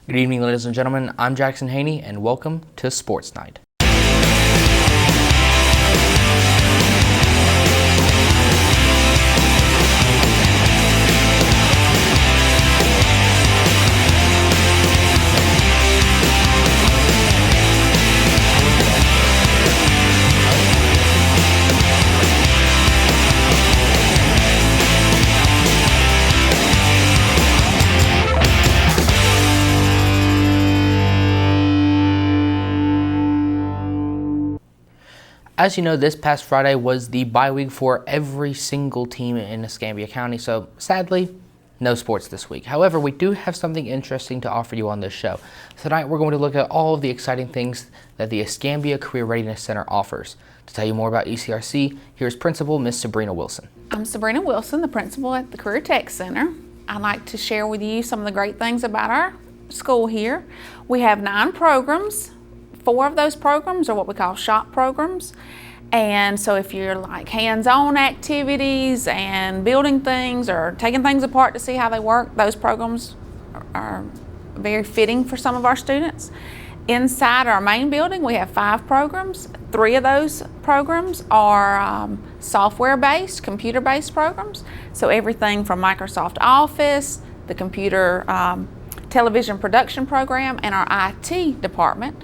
Good evening, ladies and gentlemen. I'm Jackson Haney, and welcome to Sports Night. As you know, this past Friday was the bye week for every single team in Escambia County, so sadly, no sports this week. However, we do have something interesting to offer you on this show. Tonight, we're going to look at all of the exciting things that the Escambia Career Readiness Center offers. To tell you more about ECRC, here's Principal Ms. Sabrina Wilson. I'm Sabrina Wilson, the principal at the Career Tech Center. I'd like to share with you some of the great things about our school here. We have 9 programs. 4 of those programs are what we call shop programs. And so if you're like hands-on activities and building things or taking things apart to see how they work, those programs are very fitting for some of our students. Inside our main building, we have 5 programs. 3 of those programs are software-based, computer-based programs. So everything from Microsoft Office, the computer television production program, and our IT department.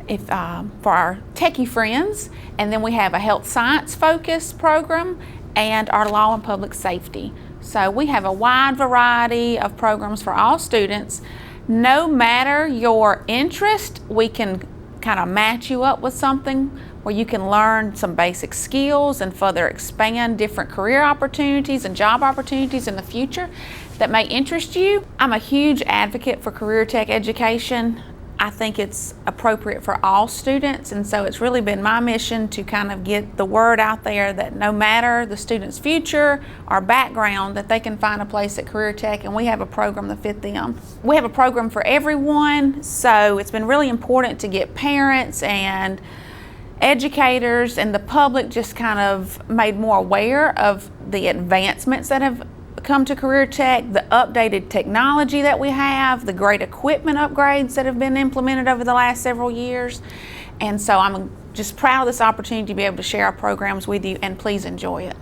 For our techie friends, and then we have a health science focused program and our law and public safety. So we have a wide variety of programs for all students. No matter your interest, we can kind of match you up with something where you can learn some basic skills and further expand different career opportunities and job opportunities in the future that may interest you. I'm a huge advocate for career tech education. I think it's appropriate for all students, and so it's really been my mission to kind of get the word out there that no matter the student's future or background, that they can find a place at Career Tech, and we have a program that fit them. We have a program for everyone, so it's been really important to get parents and educators and the public just kind of made more aware of the advancements that have come to Career Tech, the updated technology that we have, the great equipment upgrades that have been implemented over the last several years. And so I'm just proud of this opportunity to be able to share our programs with you, and please enjoy it.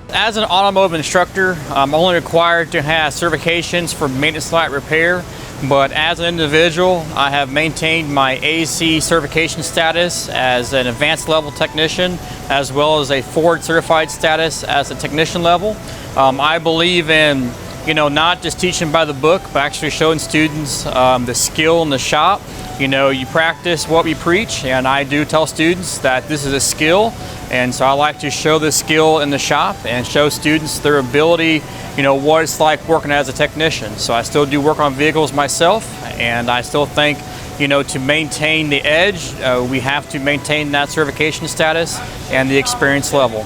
As an automotive instructor, I'm only required to have certifications for maintenance light repair, but as an individual, I have maintained my AAC certification status as an advanced level technician, as well as a Ford certified status as a technician level. I believe in, not just teaching by the book, but actually showing students the skill in the shop. You practice what we preach, and I do tell students that this is a skill, and so I like to show the skill in the shop and show students their ability, what it's like working as a technician. So I still do work on vehicles myself, and I still think, to maintain the edge, we have to maintain that certification status and the experience level.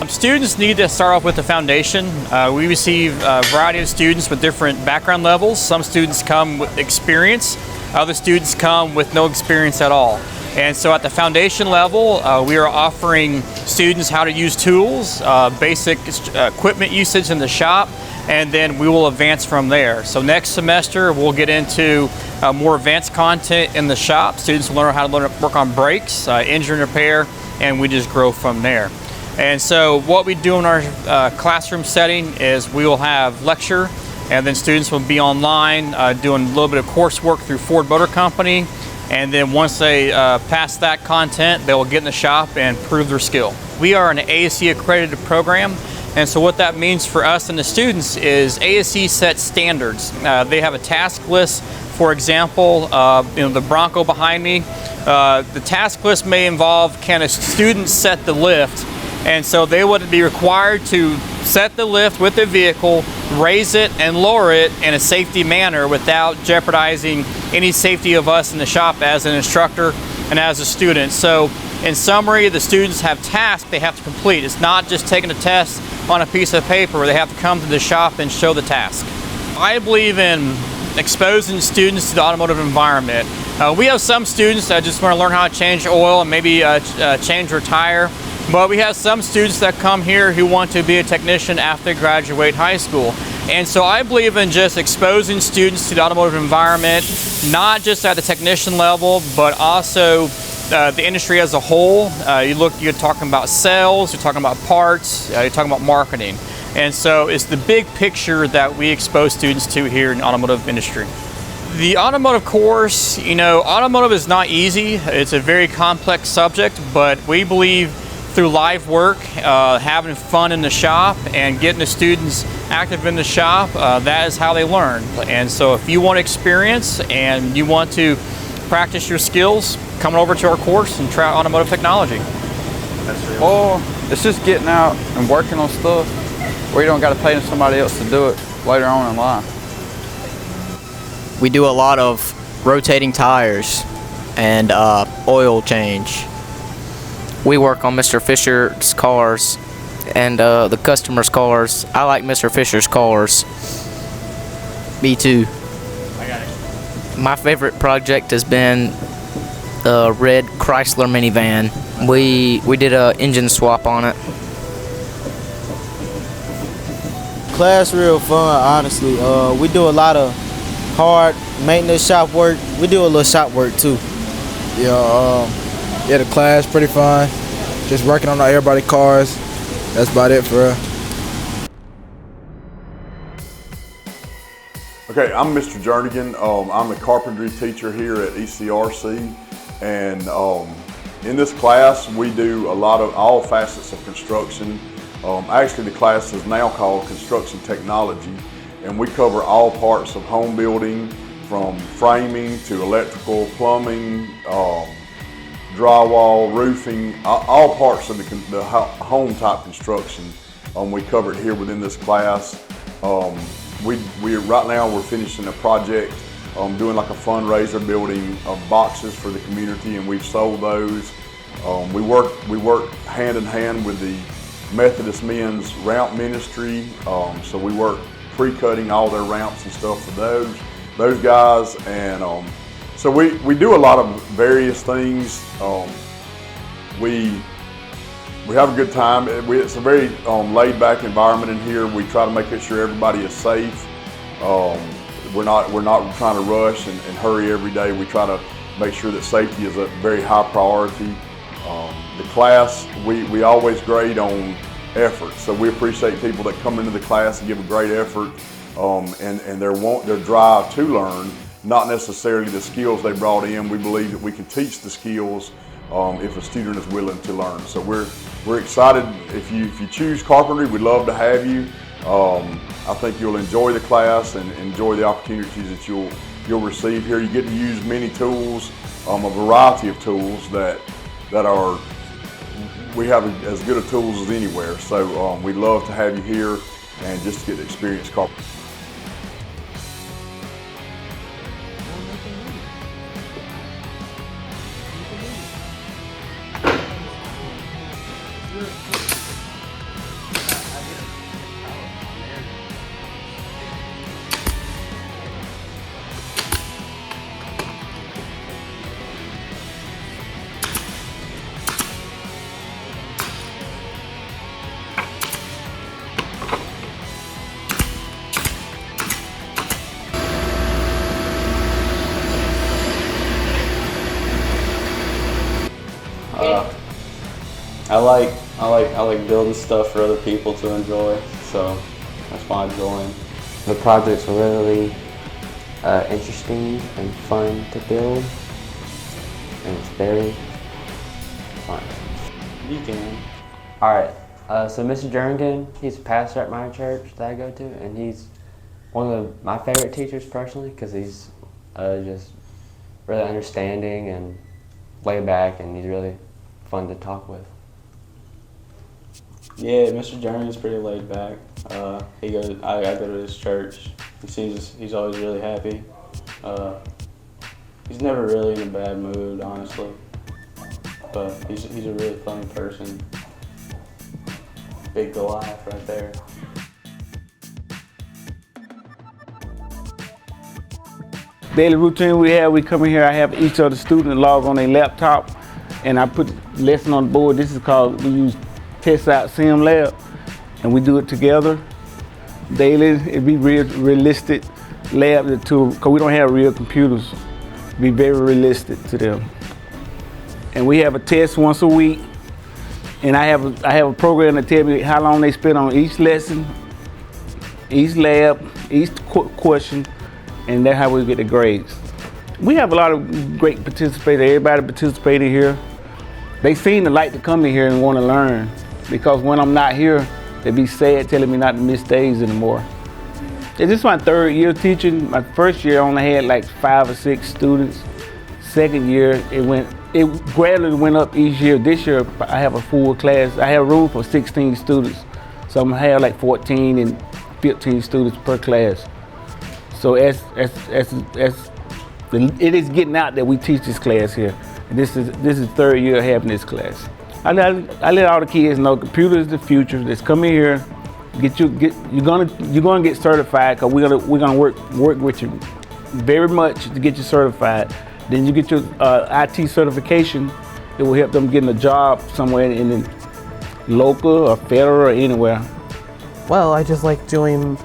Students need to start off with the foundation. We receive a variety of students with different background levels. Some students come with experience, other students come with no experience at all. And so at the foundation level, we are offering students how to use tools, basic equipment usage in the shop, and then we will advance from there. So next semester, we'll get into more advanced content in the shop. Students will learn how to work on brakes, engine repair, and we just grow from there. And so what we do in our classroom setting is we will have lecture, and then students will be online doing a little bit of coursework through Ford Motor Company. And then once they pass that content, they will get in the shop and prove their skill. We are an ASE accredited program, and so what that means for us and the students is ASE sets standards. They have a task list. For example, the Bronco behind me, the task list may involve, can a student set the lift? And so they would be required to set the lift with the vehicle, raise it and lower it in a safety manner without jeopardizing any safety of us in the shop as an instructor and as a student. So in summary, the students have tasks they have to complete. It's not just taking a test on a piece of paper. They have to come to the shop and show the task. I believe in exposing students to the automotive environment. We have some students that just want to learn how to change oil and maybe change their tire. But we have some students that come here who want to be a technician after they graduate high school. And so I believe in just exposing students to the automotive environment, not just at the technician level, but also the industry as a whole. You're talking about sales, you're talking about parts, you're talking about marketing. And so it's the big picture that we expose students to here in the automotive industry. The automotive course, automotive is not easy. It's a very complex subject, but we believe through live work, having fun in the shop, and getting the students active in the shop, that is how they learn. And so if you want experience and you want to practice your skills, come over to our course and try out automotive technology. Well, it's just getting out and working on stuff where you don't got to pay somebody else to do it later on in life. We do a lot of rotating tires and oil change. We work on Mr. Fisher's cars and the customer's cars. I like Mr. Fisher's cars. Me too. I got it. My favorite project has been the red Chrysler minivan. We did a engine swap on it. Class real fun, honestly. We do a lot of hard maintenance shop work. We do a little shop work too. Yeah, the class pretty fun. Just working on everybody's cars. That's about it for real. Okay, I'm Mr. Jernigan. I'm a carpentry teacher here at ECRC, and in this class we do a lot of all facets of construction. Actually, the class is now called Construction Technology, and we cover all parts of home building, from framing to electrical, plumbing, drywall, roofing, all parts of the home type construction. We cover it here within this class. Right now we're finishing a project, doing like a fundraiser, building boxes for the community, and we've sold those. We work hand in hand with the Methodist Men's Ramp Ministry, so we work pre-cutting all their ramps and stuff for those guys, and so we do a lot of various things. We have a good time. It's a very laid-back environment in here. We try to make sure everybody is safe. We're not trying to rush and hurry every day. We try to make sure that safety is a very high priority. The class, we always grade on effort, so we appreciate people that come into the class and give a great effort, and their drive to learn, not necessarily the skills they brought in. We believe that we can teach the skills if a student is willing to learn. So we're excited. If you choose carpentry, we'd love to have you. I think you'll enjoy the class and enjoy the opportunities that you'll receive here. You get to use many tools, a variety of tools that we have as good of tools as anywhere. So we'd love to have you here and just to get to experience carpentry. I like building stuff for other people to enjoy, so that's why I joined. The projects are really interesting and fun to build, and it's very fun. You can. All right, so Mr. Jernigan, he's a pastor at my church that I go to, and he's one of my favorite teachers personally because he's just really understanding and laid back, and he's really fun to talk with. Yeah, Mr. Jernigan's pretty laid back. I go to his church. He's always really happy. He's never really in a bad mood, honestly. But he's a really funny person. Big Goliath right there. Daily routine we come in here, I have each of the students log on their laptop, and I put lesson on the board. This is called, we use Test Out Sim Lab, and we do it together. daily. It'd be realistic lab because we don't have real computers. Be very realistic to them. And we have a test once a week. And I have a program that tells me how long they spend on each lesson, each lab, each question, and that's how we get the grades. We have a lot of great participators. Everybody participating here. They seem to like to come in here and want to learn, because when I'm not here, they be sad telling me not to miss days anymore. This is my 3rd year teaching. My 1st year I only had like 5 or 6 students. 2nd year it gradually went up each year. This year I have a full class. I have room for 16 students. So I'm gonna have like 14 and 15 students per class. So it is getting out that we teach this class here. And this is 3rd year having this class. I let all the kids know computer is the future. Just come in here, you're gonna get certified, because we're gonna work with you very much to get you certified. Then you get your IT certification. It will help them getting a job somewhere in the local or federal or anywhere. Well, I just like doing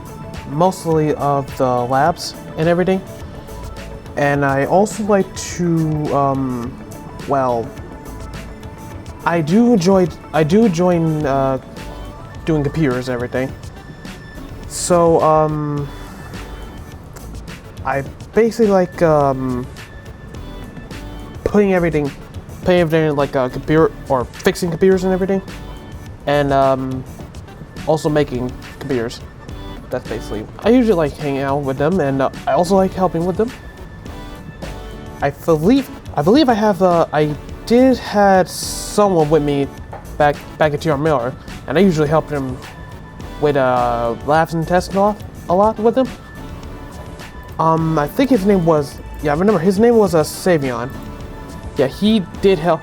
mostly of the labs and everything. And I also like to, I do enjoy doing computers and everything. So, I basically like, putting everything in like a computer, or fixing computers and everything, and also making computers. That's basically. I usually like hanging out with them, and I also like helping with them. I believe I did had someone with me back at TR Miller, and I usually helped him with labs and tests a lot with him. I think his name was, I remember his name was Savion. Yeah, he did help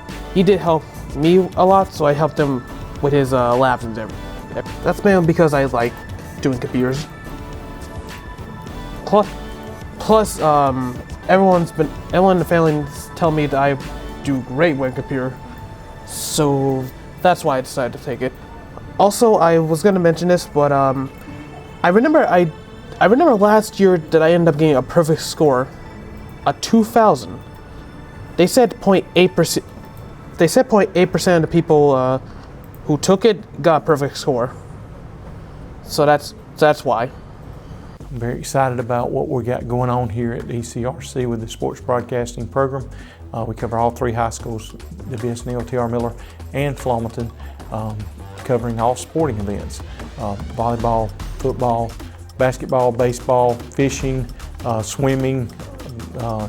me a lot, so I helped him with his labs and everything. That's mainly because I like doing computers. Plus, everyone in the family tell me that I do great with computer, so that's why I decided to take it. Also, I was gonna mention this, but I remember last year that I ended up getting a perfect score, a 2000. They said 0.8%. They said 0.8% of the people who took it got a perfect score. So that's why. I'm very excited about what we got going on here at ECRC with the sports broadcasting program. We cover all 3 high schools, DeViest, Neal, TR Miller, and Flomaton, covering all sporting events: volleyball, football, basketball, baseball, fishing, swimming,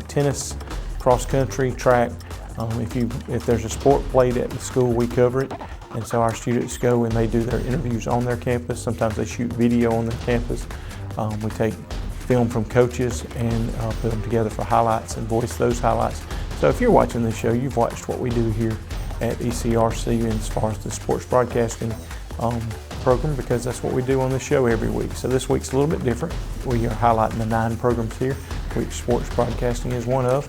tennis, cross country, track. If there's a sport played at the school, we cover it. And so our students go and they do their interviews on their campus. Sometimes they shoot video on their campus. We take film from coaches and put them together for highlights and voice those highlights. So if you're watching this show, you've watched what we do here at ECRC as far as the sports broadcasting program, because that's what we do on the show every week. So this week's a little bit different. We are highlighting the 9 programs here, which sports broadcasting is one of,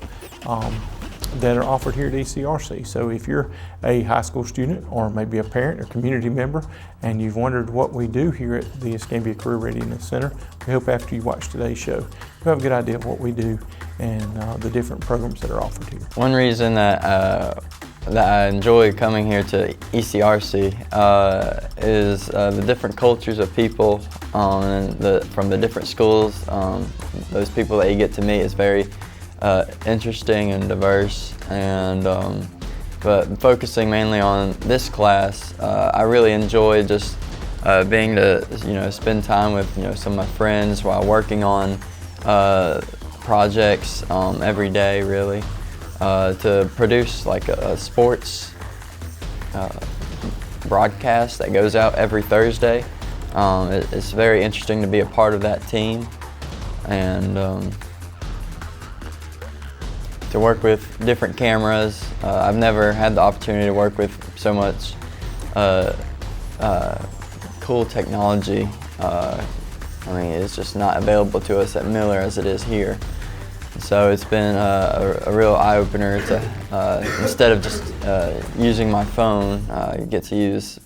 that are offered here at ECRC. So if you're a high school student, or maybe a parent or community member, and you've wondered what we do here at the Escambia Career Readiness Center, we hope after you watch today's show, you have a good idea of what we do and the different programs that are offered here. One reason that I enjoy coming here to ECRC is the different cultures of people from the different schools. Those people that you get to meet is very interesting and diverse, and but focusing mainly on this class, I really enjoy just being to spend time with some of my friends while working on projects every day, really, to produce like a sports broadcast that goes out every Thursday. It's very interesting to be a part of that team, and to work with different cameras. I've never had the opportunity to work with so much cool technology. I mean, it's just not available to us at Miller as it is here. So it's been a real eye-opener to, instead of just using my phone, I get to use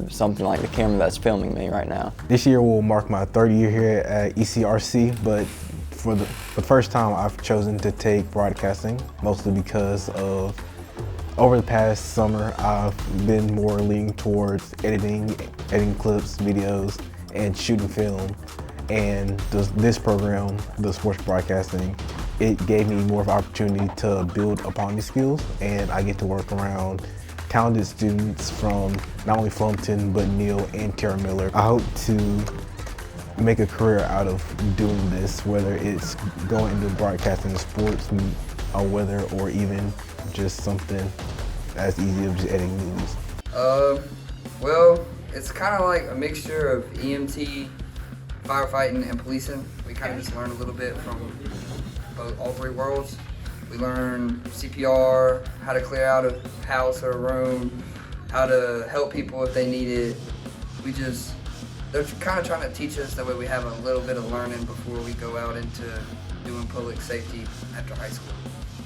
something like the camera that's filming me right now. This year will mark my third year here at ECRC, but for the first time I've chosen to take broadcasting, mostly because of over the past summer I've been more leaning towards editing clips, videos, and shooting film. And this program, the sports broadcasting, it gave me more of an opportunity to build upon these skills, and I get to work around talented students from not only Flumpton, but Neal and T.R. Miller. I hope to make a career out of doing this, whether it's going into broadcasting sports, or even just something as easy as just editing movies. Well, it's kind of like a mixture of EMT, firefighting, and policing. We kind of just learn a little bit from all three worlds. We learn CPR, how to clear out a house or a room, how to help people if they need it. They're kind of trying to teach us, that way we have a little bit of learning before we go out into doing public safety after high school.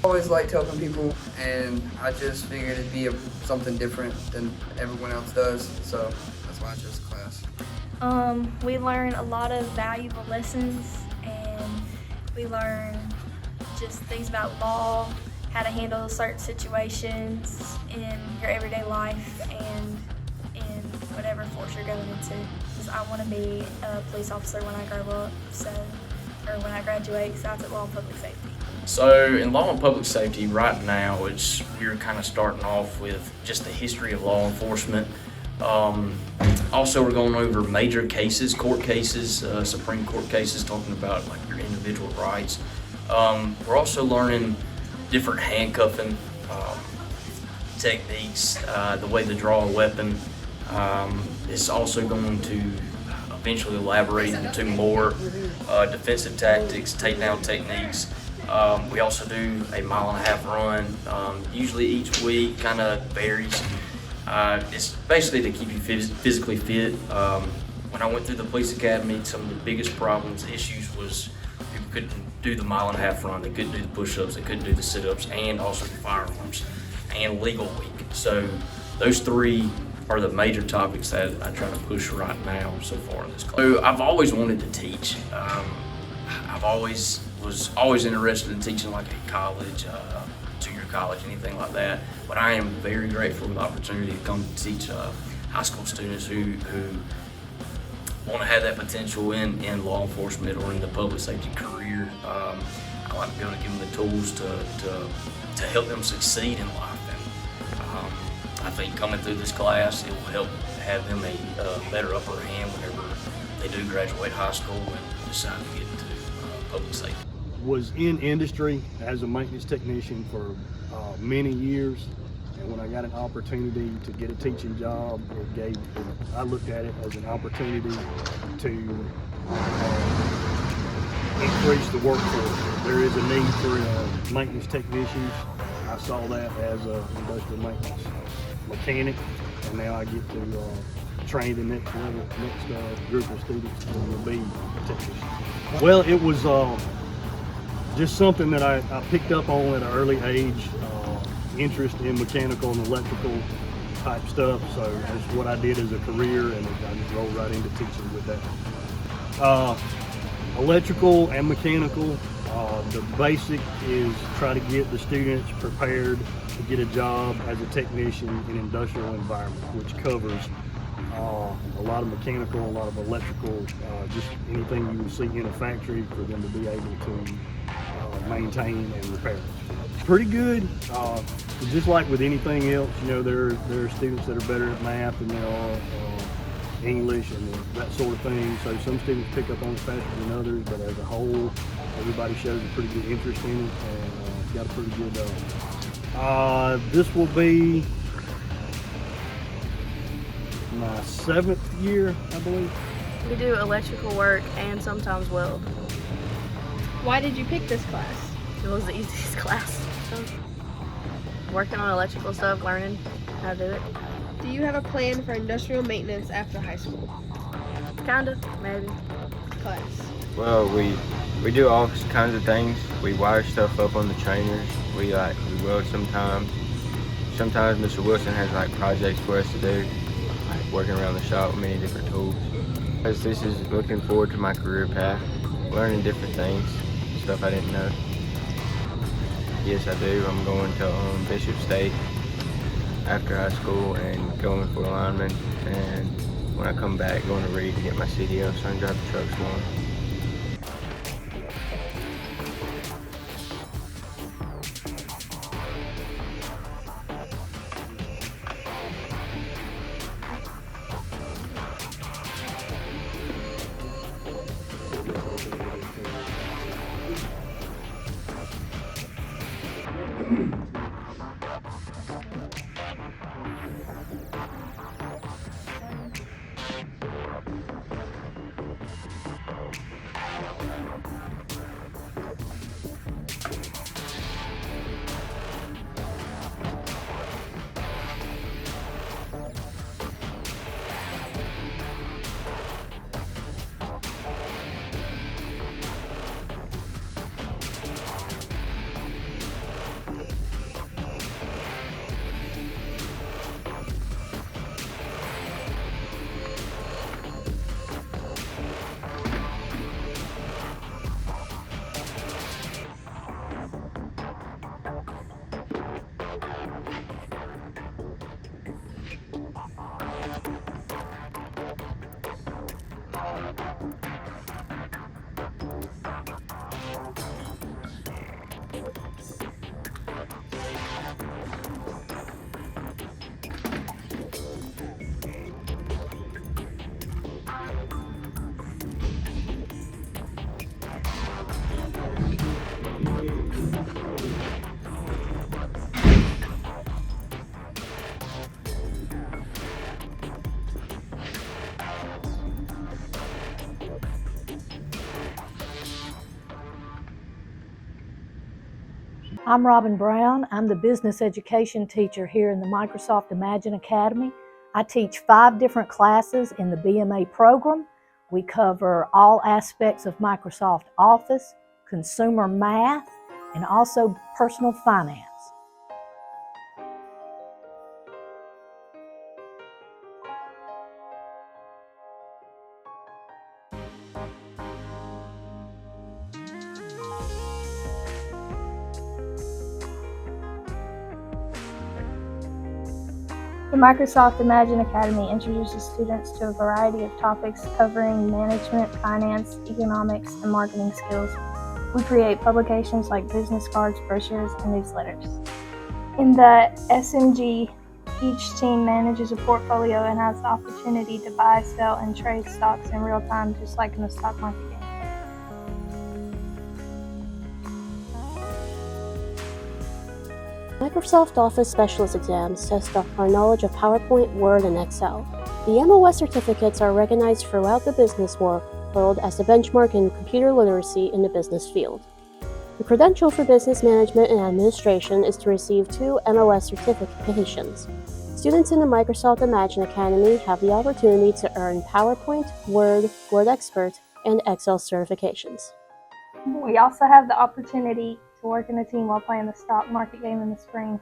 I always liked helping people, and I just figured it'd be something different than everyone else does, so that's why I chose the class. We learn a lot of valuable lessons, and we learn just things about law, how to handle certain situations in your everyday life and in whatever force you're going into. Because I want to be a police officer when I grow up, or when I graduate, so I took law and public safety. So in law and public safety right now, we're kind of starting off with just the history of law enforcement. Also, we're going over major cases, court cases, Supreme Court cases, talking about like your individual rights. We're also learning different handcuffing techniques, the way to draw a weapon. It's also going to eventually elaborate into more defensive tactics, takedown techniques. We also do a 1.5 mile run, usually each week, kind of varies. It's basically to keep you physically fit. When I went through the police academy, some of the biggest issues was people couldn't do the 1.5 mile run, they couldn't do the push-ups, they couldn't do the sit-ups, and also the firearms, and legal week. So those three are the major topics that I try to push right now so far in this class. So I've always wanted to teach. Was always interested in teaching like at college, junior college, anything like that. But I am very grateful for the opportunity to come teach high school students who want to have that potential in law enforcement or in the public safety career. I like to be able to give them the tools to help them succeed in life. And I think coming through this class, it will help have them a better upper hand whenever they do graduate high school and decide to get into public safety. Was in industry as a maintenance technician for many years, and when I got an opportunity to get a teaching job, I looked at it as an opportunity to increase the workforce. There is a need for maintenance technicians. I saw that as an industrial maintenance mechanic, and now I get to train the next group of students who will be technicians. Well, it was just something that I picked up on at an early age, interest in mechanical and electrical type stuff. So that's what I did as a career, and I just rolled right into teaching with that. Electrical and mechanical, the basic is try to get the students prepared to get a job as a technician in industrial environment, which covers a lot of mechanical, a lot of electrical, just anything you will see in a factory for them to be able to maintain and repair. Pretty good. Just like with anything else, there are students that are better at math than there are English and that sort of thing. So some students pick up on it faster than others, but as a whole, everybody shows a pretty good interest in it and got a pretty good. This will be my 7th year, I believe. We do electrical work and sometimes weld. Why did you pick this class? It was the easiest class. Working on electrical stuff, learning how to do it. Do you have a plan for industrial maintenance after high school? Kinda, maybe. Class. Well, we do all kinds of things. We wire stuff up on the trainers. We weld sometimes. Sometimes Mr. Wilson has projects for us to do. like working around the shop with many different tools. Because this is looking forward to my career path, learning different things, stuff I didn't know. Yes, I do. I'm going to Bishop State after high school and going for lineman. And when I come back, going to Reed to get my CDL so I can drive the trucks for them. I'm Robin Brown. I'm the business education teacher here in the Microsoft Imagine Academy. I teach 5 different classes in the BMA program. We cover all aspects of Microsoft Office, consumer math, and also personal finance. The Microsoft Imagine Academy introduces students to a variety of topics covering management, finance, economics, and marketing skills. We create publications like business cards, brochures, and newsletters. In the SMG, each team manages a portfolio and has the opportunity to buy, sell, and trade stocks in real time, just like in the stock market game. Microsoft Office Specialist exams test our knowledge of PowerPoint, Word, and Excel. The MOS certificates are recognized throughout the business world as the benchmark in computer literacy in the business field. The credential for business management and administration is to receive 2 MOS certifications. Students in the Microsoft Imagine Academy have the opportunity to earn PowerPoint, Word, Word Expert, and Excel certifications. We also have the opportunity to work in a team while playing the stock market game in the spring.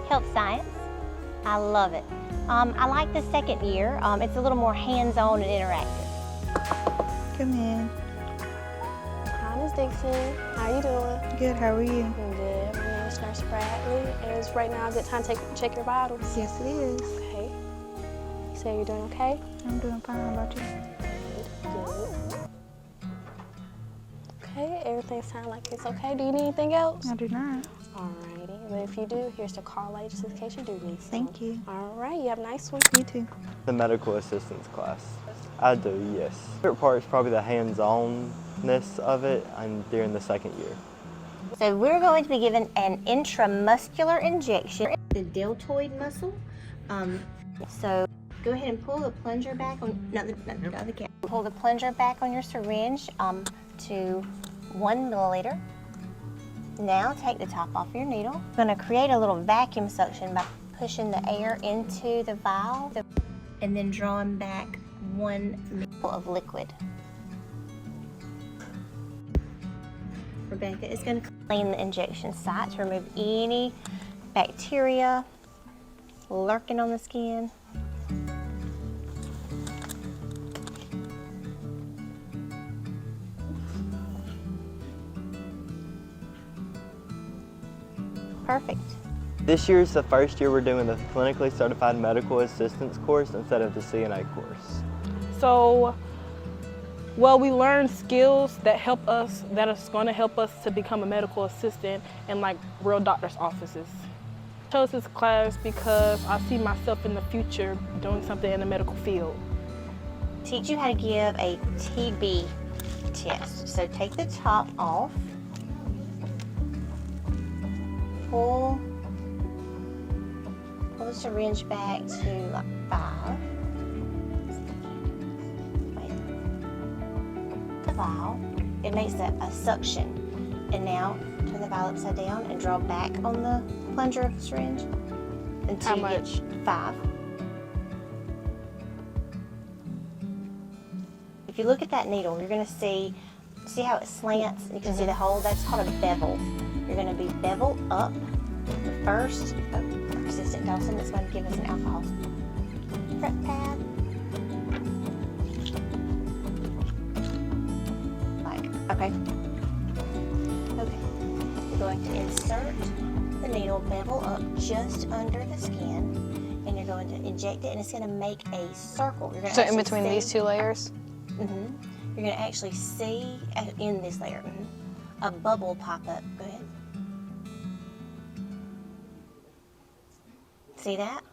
Health science. I love it. I like the second year. It's a little more hands-on and interactive. Come in. Hi, Ms. Dixon. How are you doing? Good, how are you? I'm good. My name is Nurse Bradley. Is right now a good time to check your vitals? Yes, it is. Okay. You say you're doing okay? I'm doing fine. How about you? Good. Okay, everything sounds like it's okay. Do you need anything else? I do not. Alrighty, but if you do, here's the call light just in case you do need some. Thank you. Alright, you have a nice one. You too. The medical assistance class. I do, yes. The favorite part is probably the hands-onness of it and during the second year. So we're going to be given an intramuscular injection. The deltoid muscle. So Go ahead and pull the plunger back on, not the other cap. Pull the plunger back on your syringe to 1 milliliter. Now take the top off your needle. I'm going to create a little vacuum suction by pushing the air into the valve and then drawing back 1 ml of liquid. Rebecca is going to clean the injection site to remove any bacteria lurking on the skin. Perfect. This year is the first year we're doing the Clinically Certified Medical Assistance course instead of the CNA course. So, well, we learn skills that help us, that is going to help us to become a medical assistant in like real doctor's offices. I chose this class because I see myself in the future doing something in the medical field. Teach you how to give a TB test. So take the top off. Pull the syringe back to like 5. The valve, it makes a suction. And now turn the valve upside down and draw back on the plunger of the syringe until you get 5. If you look at that needle, you're going to see how it slants? You can see the hole. That's called a bevel. You're going to be bevel up. The first Assistant Dawson is going to give us an alcohol prep pad. Okay. You're going to insert the needle bevel up just under the skin, and you're going to inject it, and it's going to make a circle. You're going to So in between these 2 layers? Mm-hmm. You're going to actually see in this layer a bubble pop up. Go ahead. See that?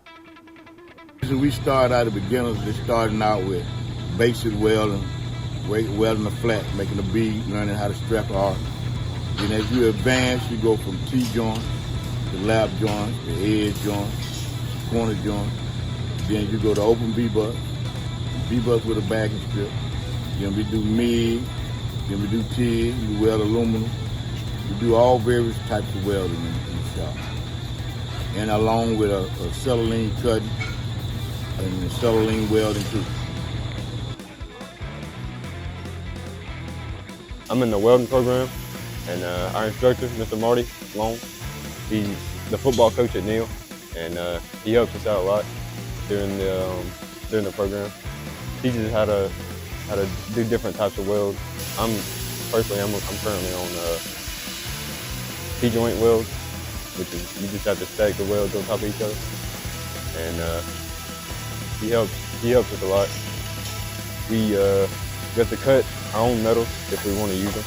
So we start out at beginners, just starting out with basic welding, welding the flat, making the bead, learning how to strap the arc. Then as you advance, you go from T-joint to lap joint, to edge joint, corner joint. Then you go to open V-butt with a backing strip. Then we do MIG, then we do TIG, we weld aluminum. We do all various types of welding in the shop. And along with a acetylene cutting and acetylene welding too. I'm in the welding program, and our instructor, Mr. Marty Long, he's the football coach at Neal, and he helps us out a lot during the program. Teaches us how to do different types of welds. I'm currently on T-joint welds, which is you just have to stack the welds on top of each other, and he helps us a lot. We have to cut our own metals if we want to use them,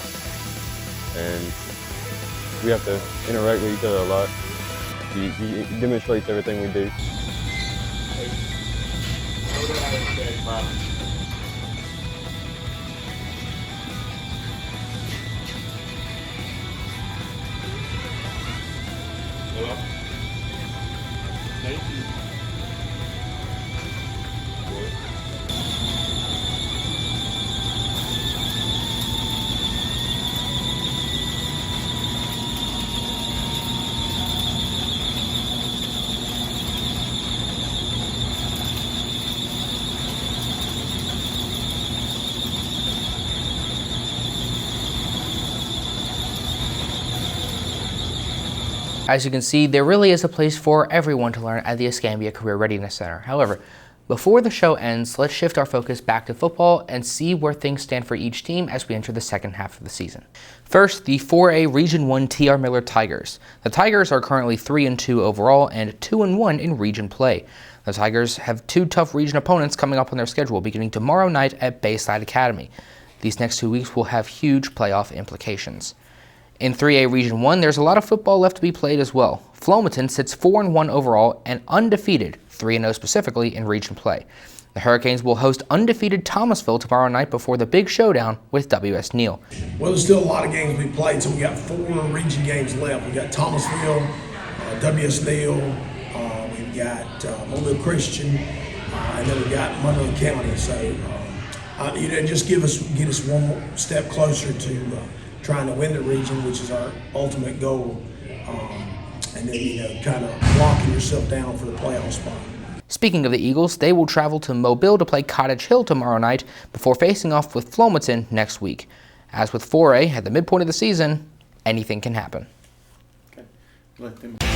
and we have to interact with each other a lot. He demonstrates everything we do. Hello? Thank you. As you can see, there really is a place for everyone to learn at the Escambia Career Readiness Center. However, before the show ends, let's shift our focus back to football and see where things stand for each team as we enter the second half of the season. First, the 4A Region 1 T.R. Miller Tigers. The Tigers are currently 3-2 overall and 2-1 in region play. The Tigers have 2 tough region opponents coming up on their schedule, beginning tomorrow night at Bayside Academy. These next 2 weeks will have huge playoff implications. In 3A Region 1, there's a lot of football left to be played as well. Flomaton sits 4-1 overall and undefeated, 3-0 specifically, in region play. The Hurricanes will host undefeated Thomasville tomorrow night before the big showdown with W.S. Neal. Well, there's still a lot of games we played, so we got 4 region games left. We got Thomasville, W.S. Neal, we've got Mobile Christian, and then we've got Monroe County. So, just get us one more step closer to trying to win the region, which is our ultimate goal. And then, kind of locking yourself down for the playoff spot. Speaking of the Eagles, they will travel to Mobile to play Cottage Hill tomorrow night before facing off with Flomaton next week. As with 4A, at the midpoint of the season, anything can happen. Okay.